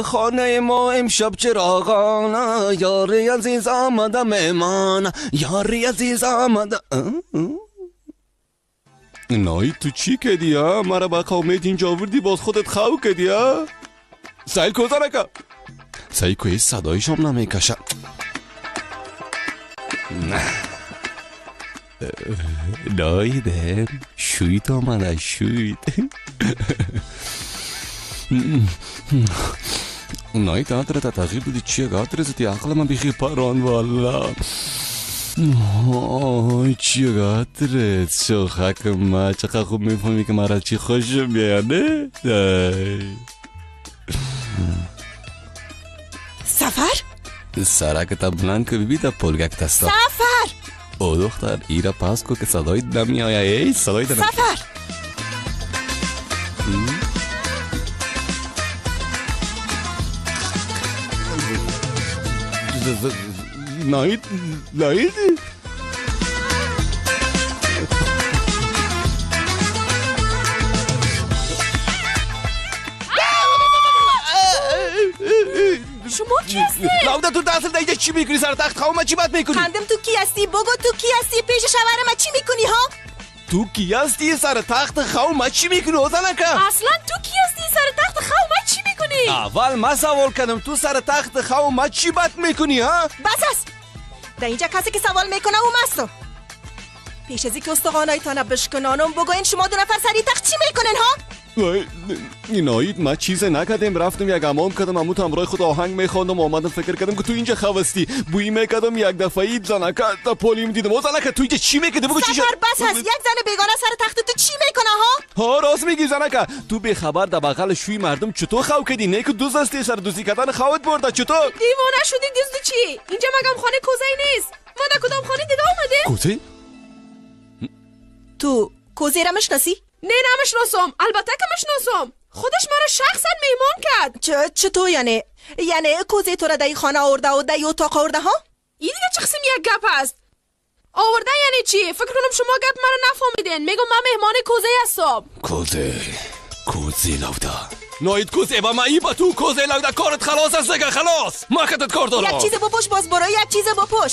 خانه ما امشب چراغانه، یاری عزیز آمده مهمان، یاری عزیز آمده. نایی تو چی کدی ها؟ مرا با قومیت اینجا آوردی باز خودت خواهو کدی ها؟ سایل کوزا نکن سایل کوی صدایشم نمیکشه. نایده شویت آمده شویت. نایت آدره تا تغییر بودی چیه گاتره زدی عقل من بیخی پران والا. چیه گاتره شوخک ما چقدر خوب میفهمی که مرا چی خوشم بیانه. سفر؟ سرکتا بلند که ببید پلگک تستا. سفر! او دختر ایرا پاس کو که صدای نمی آیا. ای صدای نمی. سفر! نایت نایت شما کی هستی؟ لاوده تو دستل دیگه چی میکنی سر تخت خواه؟ ما چی بات میکنی؟ خندم تو کی هستی؟ بگو تو کی هستی؟ پیش شوهر ما چی میکنی ها؟ تو کی هستی سر تخت خواه؟ ما چی میکنی؟ اوزنکه اصلا تو کی هستی؟ سر تخت خواه ما چی میکنی؟ اول ما سوال کردم تو سر تخت خواه ما چی بات میکنی ها؟ بس است. در اینجا کسی که سوال میکنه او مستو. پیش ازی که استخوانایتان بشکنانم بگوین شما دو نفر سری تخت چی میکنن ها؟ نایید ما چیز نکردیم رفتم یک امام کردم امو همراه خود آهنگ میخواندم آمدم فکر کردم که تو اینجا خواستی بویی میکردم یک دفعه اید زنکه تا پولیم دیدم او زنکه تو اینجا چی میکردی بگو چی شد؟ سفر بس هست. یک زن بیگانه سر تخت تو چی میکنه ها؟ راست میگی زنکه تو به خبر در بغل شوی مردم چطور خو کردی؟ نه که دوست هستی سر دوزی کردن خوات برده چطور؟ دیوانه شدی دزدو چی؟ اینجا مگم خانه کوزه نیست. ما در کدام خانه دیده اومده؟ کوزه؟ تو کوزه را مشناسی؟ نه نمیشناسم. البته که میشناسم. خودش مرا شخصا میمان کرد. چطور یعنی کوزه تو را در خانه آورده و در اتاق آورده ها؟ این دیگه چه قسم یک گپ است؟ آورده یعنی چی؟ فکر کنم شما گپ مرا نفهمیدین. میگم من مهمان کوزه هستم. کوزه لاوده نایت کوزه با ما با تو کوزه لاوده کارت خلاص است دیگه خلاص ما کتت کار دارم. یک چیز بپوش باز برای یک چیز بپوش.